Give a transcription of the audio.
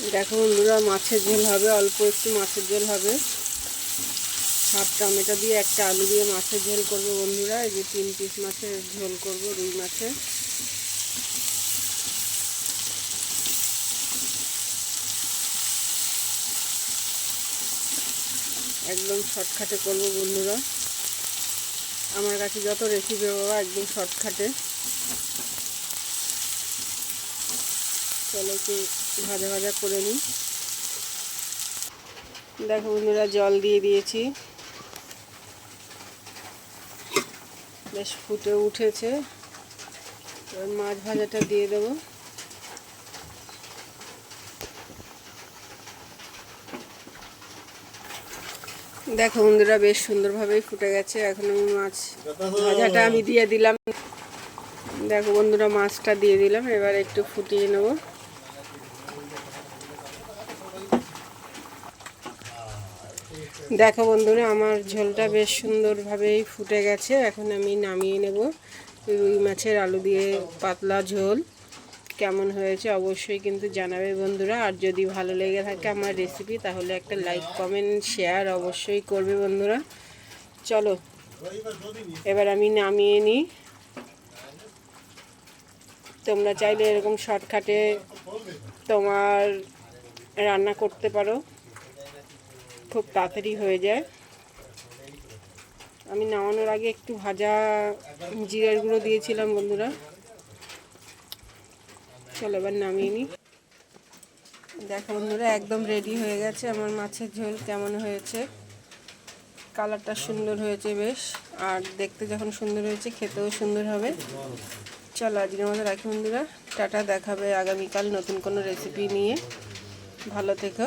দেখো বন্ধুরা, মাছের ঝোল হবে, অল্প একটু মাছের ঝোল হবে। হাফ টমেটো দিয়ে একটা আলু দিয়ে মাছের ঝোল করবো বন্ধুরা। এই যে 3 পিস মাছের ঝোল করব, রুই মাছের। একদম শর্টকাটে করবো বন্ধুরা। আমার কাছে যত রেসিপি বাবা একদম শর্টকাটে। চলো একটু ভাজা ভাজা করে নিই। দেখো বন্ধুরা, জল দিয়ে দিয়েছি, বেশ ফুটে উঠেছে। এবার মাছ ভাজাটা দিয়ে দেবো। দেখো বন্ধুরা, বেশ সুন্দরভাবেই ফুটে গেছে। এখন আমি মাছ ভাজাটা দিয়ে দিলাম। দেখো বন্ধুরা, মাছটা দিয়ে দিলাম, এবার একটু ফুটিয়ে নেব। দেখো বন্ধুরা, আমার ঝোলটা বেশ সুন্দরভাবেই ফুটে গেছে। এখন আমি নামিয়ে নেব। রুই মাছের আলু দিয়ে পাতলা ঝোল কেমন হয়েছে অবশ্যই কিন্তু জানাবে বন্ধুরা। আর যদি ভালো লেগে থাকে আমার রেসিপি, তাহলে একটা লাইক কমেন্ট শেয়ার অবশ্যই করবে বন্ধুরা। চলো এবার আমি নামিয়ে নিই। তোমরা চাইলে এরকম শর্টকাটে তোমার রান্না করতে পারো, খুব তাড়াতাড়ি হয়ে যায়। আমি নামানোর আগে একটু ভাজা জিরার গুঁড়ো দিয়েছিলাম বন্ধুরা। চলো এবার নামিয়ে নিই। দেখো বন্ধুরা, একদম রেডি হয়ে গেছে আমার মাছের ঝোল। কেমন হয়েছে, কালারটা সুন্দর হয়েছে বেশ, আর দেখতে যখন সুন্দর হয়েছে খেতেও সুন্দর হবে। চলো আজকের মতো রাখি বন্ধুরা, টাটা। দেখাবে আগামীকাল নতুন কোনো রেসিপি নিয়ে। ভালো থেকো।